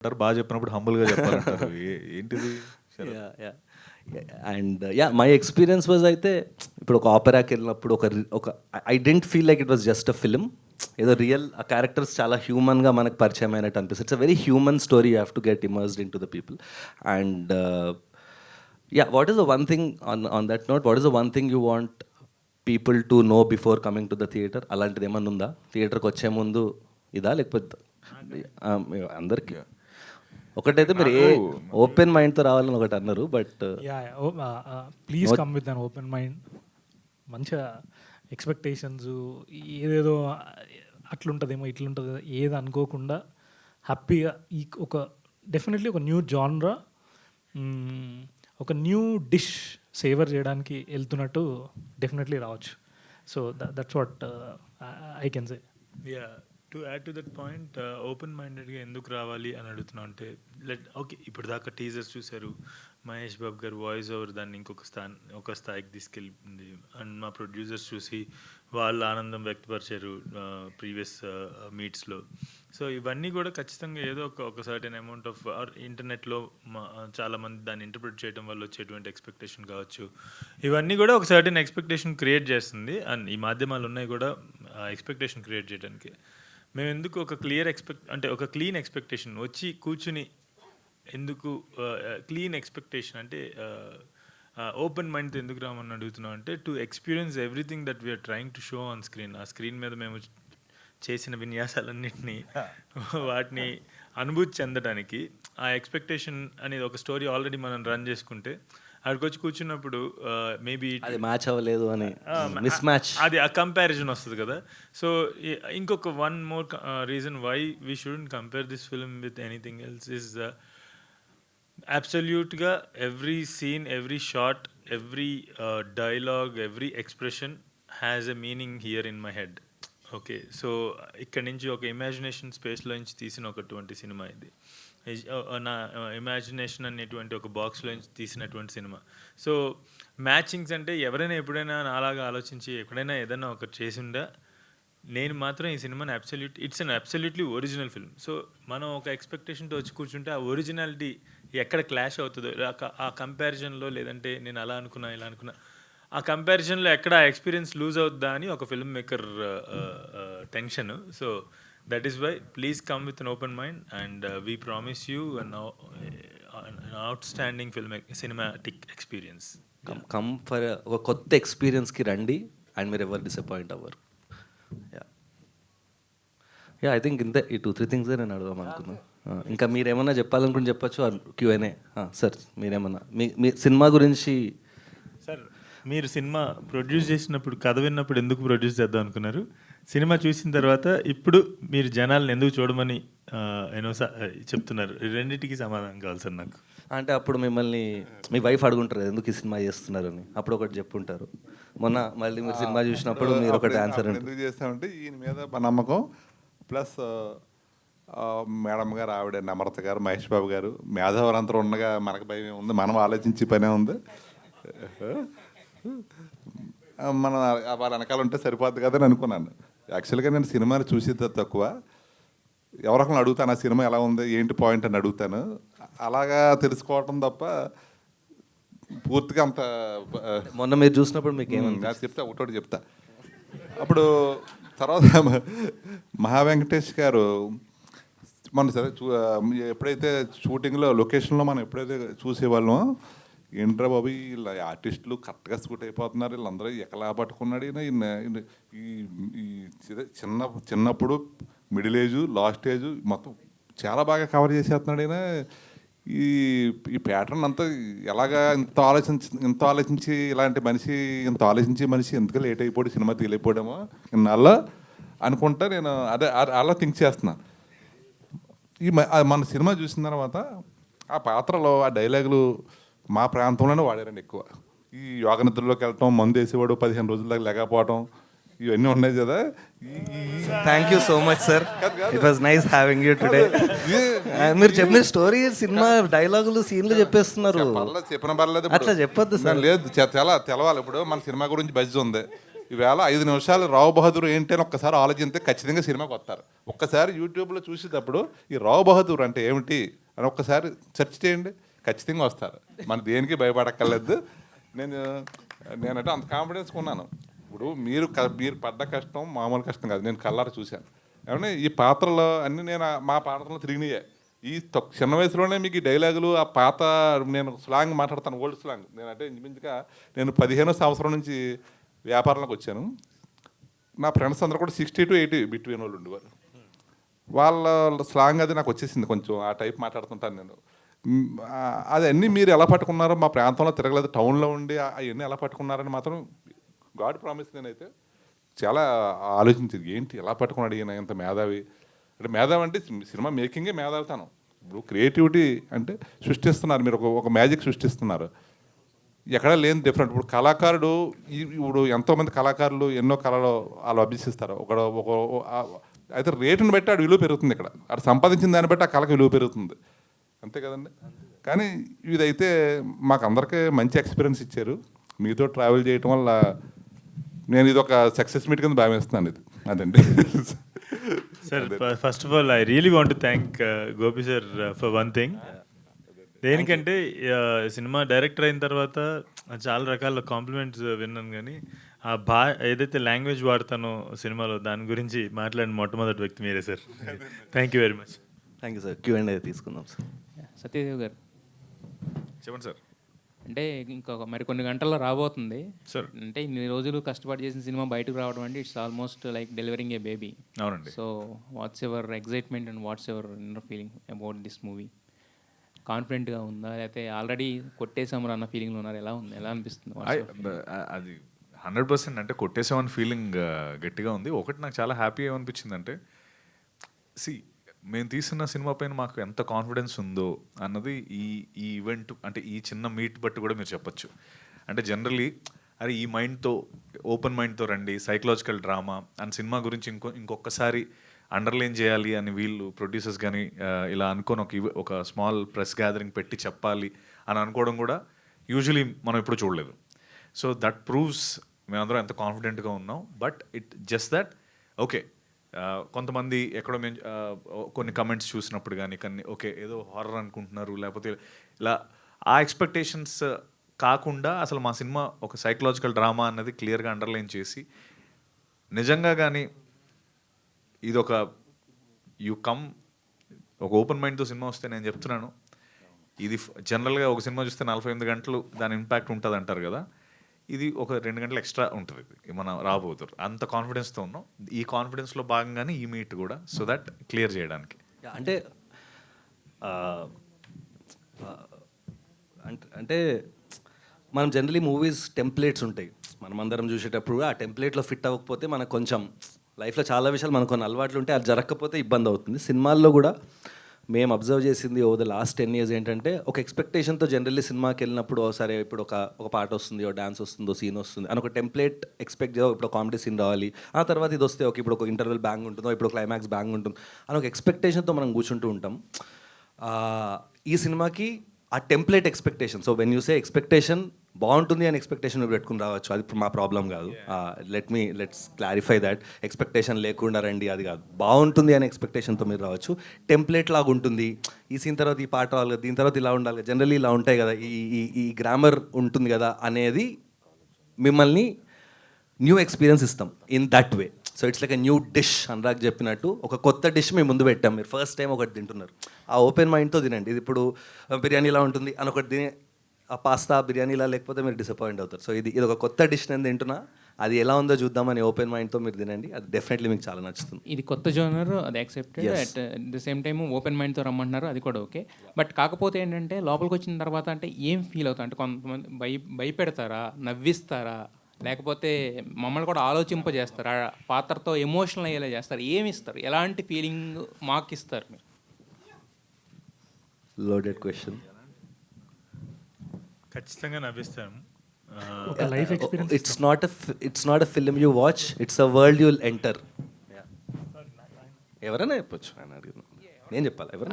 అంటారు, బాగా చెప్పినప్పుడు హంబుల్గా చెప్పాలంటారు. ఏంటిది Sharath? Yeah yeah and yeah my experience was అయితే ఇప్పుడు ఒక ఆపెరాకి వెళ్ళినప్పుడు ఒక I didn't feel like it was just a film. ఏదో రియల్ ఆ క్యారెక్టర్స్ చాలా హ్యూమన్గా మనకు పరిచయం అయినట్టు అనిపిస్తుంది. It's a very human story, you have to get immersed into the people. And yeah, what is the one thing on that note, what is the one thing you want people to know before coming to the theatre? అలాంటిది ఏమన్నా ఉందా? థియేటర్కి వచ్చే ముందు ఇదా, లేకపోతే అందరికీ ఒకటైతే మీరు ఏ ఓపెన్ మైండ్తో రావాలని ఒకటి అన్నారు, but please come with an open mind. మంచిగా ఎక్స్పెక్టేషన్స్ ఏదేదో అట్లుంటుందేమో ఇట్లుంటుందో ఏది అనుకోకుండా హ్యాపీగా ఈ ఒక డెఫినెట్లీ ఒక న్యూ జాన్రా, ఒక న్యూ డిష్ సేవర్ చేయడానికి వెళ్తున్నట్టు డెఫినెట్లీ రావచ్చు. So that's what I can say. Yeah, to add to that point, open మైండెడ్గా ఎందుకు రావాలి అని అడుగుతున్నాం అంటే, ఓకే ఇప్పుడు దాకా టీజర్స్ చూశారు, మహేష్ బాబు గారు వాయిస్ ఓవర్ దాన్ని ఒక స్థాయికి తీసుకెళ్ళింది, అండ్ మా ప్రొడ్యూసర్స్ చూసి వాళ్ళు ఆనందం వ్యక్తపరిచారు ప్రీవియస్ మీట్స్లో. సో ఇవన్నీ కూడా ఖచ్చితంగా ఏదో ఒక సర్టెన్ అమౌంట్ ఆఫ్ ఇంటర్నెట్లో చాలామంది దాన్ని ఇంటర్ప్రిట్ చేయడం వల్ల వచ్చేటువంటి ఎక్స్పెక్టేషన్ కావచ్చు, ఇవన్నీ కూడా ఒక సర్టెన్ ఎక్స్పెక్టేషన్ క్రియేట్ చేస్తుంది. అండ్ ఈ మాధ్యమాలు ఉన్నాయి కూడా ఎక్స్పెక్టేషన్ క్రియేట్ చేయడానికి. మేము ఎందుకు ఒక ఒక క్లీన్ ఎక్స్పెక్టేషన్ వచ్చి కూర్చుని ఎందుకు క్లీన్ ఎక్స్పెక్టేషన్ అంటే ఓపెన్ మైండ్తో ఎందుకు రామని అడుగుతున్నాం అంటే, to experience everything that we are trying to show on screen. ఆ స్క్రీన్ మీద మేము చేసిన విన్యాసాలన్నింటినీ వాటిని అనుభూతి చెందడానికి, ఆ ఎక్స్పెక్టేషన్ అనేది ఒక స్టోరీ ఆల్రెడీ మనం రన్ చేసుకుంటే అక్కడికి వచ్చి కూర్చున్నప్పుడు మేబీ అది మ్యాచ్ అవ్వలేదు అని మిస్ మ్యాచ్, అది ఆ కంపారిజన్ వస్తుంది కదా. సో ఇంకొక one more reason why we shouldn't compare this film with anything else is అబ్సల్యూట్గా every scene, every shot, every dialogue, every expression has a meaning here in my head. Okay, so ఇక్కడ నుంచి ఒక imagination స్పేస్లో నుంచి తీసిన ఒకటువంటి cinema ఇది. నా imagination అనేటువంటి ఒక బాక్స్లో నుంచి తీసినటువంటి సినిమా. సో మ్యాచింగ్స్ అంటే ఎవరైనా ఎప్పుడైనా నాలాగా ఆలోచించి ఎప్పుడైనా ఏదైనా ఒకటి చేసిండా, నేను మాత్రం ఈ సినిమాని it's an absolutely original film. So మనం ఒక ఎక్స్పెక్టేషన్తో వచ్చి కూర్చుంటే ఆ ఒరిజినాలిటీ ఎక్కడ క్లాష్ అవుతుందో, ఆ కంపారిజన్లో, లేదంటే నేను అలా అనుకున్నా ఇలా అనుకున్నా, ఆ కంపారిజన్లో ఎక్కడ ఆ ఎక్స్పీరియన్స్ లూజ్ అవుద్దా అని ఒక film maker tension. So that is why please come with an open mind, and we promise you an outstanding cinematic experience. Come for ఒక కొత్త ఎక్స్పీరియన్స్కి రండి అండ్ మీరు ఎవరు డిసప్పాయింట్ అవ్వరు. యా ఐ థింక్ ఇంతే, ఈ 2-3 థింగ్స్ నేను అడదాం అనుకున్నాను. ఇంకా మీరేమన్నా చెప్పాలనుకుని చెప్పచ్చు. Q&A. సార్ మీరేమన్నా మీ సినిమా గురించి. సార్, మీరు సినిమా ప్రొడ్యూస్ చేసినప్పుడు కథ విన్నప్పుడు ఎందుకు ప్రొడ్యూస్ చేద్దాం అనుకున్నారు? సినిమా చూసిన తర్వాత ఇప్పుడు మీరు జనాలను ఎందుకు చూడమని చెప్తున్నారు? రెండింటికి సమాధానం కావాలి సార్ నాకు. అంటే అప్పుడు మిమ్మల్ని మీ వైఫ్ అడుగుంటారు ఎందుకు ఈ సినిమా చేస్తున్నారని, అప్పుడు ఒకటి చెప్పుంటారు. మొన్న మళ్ళీ మీరు సినిమా చూసినప్పుడు మీరు ఒకటి ఆన్సర్ ఎందుకు చేస్తామంటే ఈయన మీద నమ్మకం, ప్లస్ మేడం గారు, ఆవిడ నమ్రత గారు, మహేష్ బాబు గారు, మేధావులంతా ఉండగా మనకు భయం ఉంది, మనం ఆలోచించి పనే ఉంది. మన వాళ్ళ వెనకాల ఉంటే సరిపోద్ది కదా అని అనుకున్నాను. యాక్చువల్గా నేను సినిమాని చూసేది తక్కువ, ఎవరొకరిని అడుగుతాను ఆ సినిమా ఎలా ఉంది ఏంటి పాయింట్ అని అడుగుతాను. అలాగా తెలుసుకోవటం తప్ప పూర్తిగా అంత. మొన్న మీరు చూసినప్పుడు మీకు ఏమన్నా చెప్తా, ఒకటి చెప్తా. అప్పుడు తర్వాత మహావెంకటేష్ గారు మన సరే ఎప్పుడైతే షూటింగ్లో లొకేషన్లో మనం ఎప్పుడైతే చూసేవాళ్ళమో, ఏంట్రా బాబు వీళ్ళ ఆర్టిస్టులు కరెక్ట్గా సూట్ అయిపోతున్నారు, వీళ్ళందరూ ఎక్కలా పట్టుకున్నాడు ఈయన. ఈ చిన్నప్పుడు మిడిల్ ఏజు, లాస్ట్ ఏజు మొత్తం చాలా బాగా కవర్ చేసేస్తున్నాడు ఈయన. ఈ ప్యాటర్న్ అంతా ఎలాగా ఇంత ఆలోచించి ఇలాంటి మనిషి, ఇంత ఆలోచించే మనిషి ఎందుకు లేట్ అయిపోయాడు, సినిమా తీయలేకపోయాడేమో ఇన్నాళ్ళ అనుకుంటా నేను అదే అలా థింక్ చేస్తున్నాను. మన సినిమా చూసిన తర్వాత ఆ పాత్రలో ఆ డైలాగులు మా ప్రాంతంలోనే వాడారండి ఎక్కువ. ఈ యోగ నిద్రలోకి వెళ్ళటం, మందు వేసేవాడు 15 రోజుల దాకా లేకపోవటం, ఇవన్నీ ఉన్నాయి కదా. Thank you so much sir, it was nice having you today. మీరు చెప్పిన స్టోరీ, సినిమా డైలాగులు, సీన్లు చెప్పేస్తున్నారు. చెప్పిన పర్లేదు, అట్లా చెప్పొద్దు సార్. లేదు, చాలా తెలవాలి. ఇప్పుడు మన సినిమా గురించి బజ్ ఉంది, ఈవేళ 5 నిమిషాలు రావు బహదూర్ ఏంటి అని ఒక్కసారి ఆలోచిస్తే ఖచ్చితంగా సినిమాకి వస్తారు. ఒక్కసారి యూట్యూబ్లో చూసేటప్పుడు ఈ రావు బహదూర్ అంటే ఏమిటి అని ఒక్కసారి సెర్చ్ చేయండి, ఖచ్చితంగా వస్తారు. మన దేనికి భయపడక్కర్లేదు. నేనంటే అంత కాన్ఫిడెన్స్ ఉన్నాను. ఇప్పుడు మీరు పడ్డ కష్టం మామూలు కష్టం కాదు, నేను కళ్ళారా చూశాను. ఏమన్నా ఈ పాత్రలో అన్నీ నేను మా పాత్రలో తిరిగినాయే. ఈ చిన్న వయసులోనే మీకు ఈ డైలాగులు ఆ పాత నేను స్లాంగ్ మాట్లాడతాను, ఓల్డ్ స్లాంగ్. నేనంటే ఇంచుమించుగా నేను 15వ సంవత్సరం నుంచి వ్యాపారంలోకి వచ్చాను. నా ఫ్రెండ్స్ అందరూ కూడా 60 to 80 బిట్వీన్ వాళ్ళు ఉండేవారు. వాళ్ళ స్లాంగ్ అది నాకు వచ్చేసింది, కొంచెం ఆ టైప్ మాట్లాడుతుంటాను నేను. అది అన్నీ మీరు ఎలా పట్టుకున్నారో, మా ప్రాంతంలో తిరగలేదు, టౌన్లో ఉండి అవన్నీ ఎలా పట్టుకున్నారని మాత్రం గాడ్ ప్రామిస్ నేనైతే చాలా ఆలోచించింది. ఏంటి ఎలా పట్టుకున్నాడు ఈయన ఇంత మేధావి అంటే. మేధావి అంటే సినిమా మేకింగే మేధావితనం. ఇప్పుడు క్రియేటివిటీ అంటే సృష్టిస్తున్నారు, మీరు ఒక మ్యాజిక్ సృష్టిస్తున్నారు, ఎక్కడా లేని డిఫరెంట్. ఇప్పుడు కళాకారుడు ఇప్పుడు ఎంతోమంది కళాకారులు ఎన్నో కళలు వాళ్ళు అభ్యసిస్తారు. అయితే రేటుని బట్టి ఆడు విలువ పెరుగుతుంది. ఇక్కడ ఆడు సంపాదించిన దాన్ని బట్టి ఆ కళకి విలువ పెరుగుతుంది, అంతే కదండి. కానీ ఇదైతే మాకు అందరికీ మంచి ఎక్స్పీరియన్స్ ఇచ్చారు. మీతో ట్రావెల్ చేయటం వల్ల నేను ఇది ఒక సక్సెస్ మీట్ కింద భావిస్తున్నాను. ఇది అదండి. Sir, first of all I really want to thank Gopi sir for one thing. దేనికంటే సినిమా డైరెక్టర్ అయిన తర్వాత చాలా రకాల కాంప్లిమెంట్స్ విన్నాను, కానీ ఆ ఏదైతే లాంగ్వేజ్ వాడతానో సినిమాలో దాని గురించి మాట్లాడిన మొట్టమొదటి వ్యక్తి మీరే sir. Thank you very much. Thank you sir. Q&A తీసుకుందాం సార్. సత్యదేవ్ గారు, చెప్పండి సార్. అంటే ఇంకొక మరికొన్ని గంటల్లో రాబోతుంది సార్. అంటే ఇన్ని రోజులు కష్టపడి చేసిన సినిమా బయటకు రావడం అంటే it's almost like delivering a baby. అవునండి. So whatsoever excitement and whatsoever inner feeling about this movie? కాన్ఫిడెంట్గా ఉందా, లేకపోతే ఆల్రెడీ కొట్టేసాము అన్న ఫీలింగ్లో ఉన్నారు? ఎలా ఉంది, ఎలా అనిపిస్తుంది? అది 100% అంటే కొట్టేసామని ఫీలింగ్ గట్టిగా ఉంది. ఒకటి నాకు చాలా హ్యాపీ ఏమనిపించింది అంటే, మేము తీసిన సినిమా పైన మాకు ఎంత కాన్ఫిడెన్స్ ఉందో అన్నది ఈ ఈవెంట్ అంటే ఈ చిన్న మీట్ బట్టి కూడా మీరు చెప్పొచ్చు. అంటే జనరలీ అరే ఈ మైండ్తో ఓపెన్ మైండ్తో రండి, సైకలాజికల్ డ్రామా అండ్ సినిమా గురించి ఇంకొకసారి అండర్లైన్ చేయాలి అని వీళ్ళు ప్రొడ్యూసర్స్ కానీ ఇలా అనుకొని ఒక స్మాల్ ప్రెస్ గ్యాదరింగ్ పెట్టి చెప్పాలి అని అనుకోవడం కూడా యూజువలీ మనం ఎప్పుడు చూడలేదు. సో దట్ ప్రూవ్స్ మేమందరం ఎంత కాన్ఫిడెంట్గా ఉన్నాం. But it just that okay, కొంతమంది ఎక్కడో మేము కొన్ని కమెంట్స్ చూసినప్పుడు కానీ ఓకే ఏదో హారర్ అనుకుంటున్నారు, లేకపోతే ఇలా ఆ ఎక్స్పెక్టేషన్స్ కాకుండా అసలు మా సినిమా ఒక సైకలాజికల్ డ్రామా అన్నది క్లియర్గా అండర్లైన్ చేసి నిజంగా కానీ ఇది ఒక ఒక ఓపెన్ మైండ్తో సినిమా వస్తే నేను చెప్తున్నాను, ఇది జనరల్గా ఒక సినిమా చూస్తే 48 గంటలు దాని ఇంపాక్ట్ ఉంటుంది అంటారు కదా, ఇది ఒక 2 గంటలు ఎక్స్ట్రా ఉంటుంది. ఇది మనం రాబోతున్నారు అంత కాన్ఫిడెన్స్తో ఉన్నాం. ఈ కాన్ఫిడెన్స్లో భాగంగానే ఈ మీట్ కూడా, సో దట్ క్లియర్ చేయడానికి. అంటే అంటే మనం జనరలీ మూవీస్ టెంప్లెట్స్ ఉంటాయి, మనం అందరం చూసేటప్పుడు ఆ టెంప్లెట్లో ఫిట్ అవ్వకపోతే మనకు కొంచెం లైఫ్లో చాలా విషయాలు మనకు కొన్ని అలవాట్లు ఉంటాయి, అది జరగకపోతే ఇబ్బంది అవుతుంది. సినిమాల్లో కూడా మేము అబ్జర్వ్ చేసింది ఓవర్ ద లాస్ట్ 10 years ఏంటంటే, ఒక ఎక్స్పెక్టేషన్తో జనరల్లీ సినిమాకి వెళ్ళినప్పుడు సరే ఇప్పుడు ఒక పాట వస్తుంది, ఒక డాన్స్ వస్తుందో, సీన్ వస్తుంది అని ఒక టెంప్లెట్ ఎక్స్పెక్ట్ చేయాలి. ఇప్పుడు కామెడీ సీన్ రావాలి, ఆ తర్వాత ఇది వస్తే ఇప్పుడు ఒక ఇంటర్వెల్ బ్యాంగ్ ఉంటుందో, ఇప్పుడు క్లైమాక్స్ బ్యాంగ్ ఉంటుంది అని ఒక ఎక్స్పెక్టేషన్తో మనం కూర్చుంటూ ఉంటాం. ఈ సినిమాకి ఆ template expectation, so when you say expectation బాగుంటుంది అని ఎక్స్పెక్టేషన్ పెట్టుకుని రావచ్చు, అది మా ప్రాబ్లం కాదు. Let's clarify that. ఎక్స్పెక్టేషన్ లేకుండా రండి, అది కాదు. బాగుంటుంది అనే ఎక్స్పెక్టేషన్తో మీరు రావచ్చు. టెంప్లెట్ లాగా ఉంటుంది, ఈ సీన్ తర్వాత ఈ పాట రావాలి కదా, దీని తర్వాత ఇలా ఉండాలి కదా, జనరల్లీ ఇలా ఉంటాయి కదా, ఈ గ్రామర్ ఉంటుంది కదా అనేది మిమ్మల్ని న్యూ ఎక్స్పీరియన్స్ ఇస్తాం in that way. So it's like a new dish. Anurag చెప్పినట్టు ఒక కొత్త డిష్ మేము ముందు పెట్టాం. మీరు ఫస్ట్ టైం ఒకటి తింటున్నారు, ఆ ఓపెన్ మైండ్తో తినండి. ఇది ఇప్పుడు బిర్యానీలా ఉంటుంది అని ఒకటి తినే, ఆ పాస్తా బిర్యానీలా లేకపోతే మీరు డిసప్పాయింట్ అవుతారు. సో ఇది ఒక కొత్త డిష్ నేను తింటున్నా, అది ఎలా ఉందో చూద్దామని ఓపెన్ మైండ్తో మీరు తినండి, అది డెఫినెట్లీ మీకు చాలా నచ్చుతుంది. ఇది కొత్త జోనర్, అది accepted. At the same time open మైండ్తో రమ్మంటున్నారు, అది కూడా ఓకే. బట్ కాకపోతే ఏంటంటే లోపలికి వచ్చిన తర్వాత అంటే ఏం ఫీల్ అవుతా అంటే, కొంతమంది భయపెడతారా, నవ్విస్తారా, లేకపోతే మమ్మల్ని కూడా ఆలోచింపజేస్తారు, ఆ పాత్రతో ఎమోషనల్ అయ్యేలా చేస్తారు, ఏమి ఇస్తారు, ఎలాంటి ఫీలింగ్ మాకు ఇస్తారు మీరు? Loaded question. ఖచ్చితంగా నవ్విస్తాను. ఒక life experience. It's not a film you watch, it's a world you will enter. ఎవరైనా చెప్పొచ్చు, నేను చెప్పాలి ఎవరైనా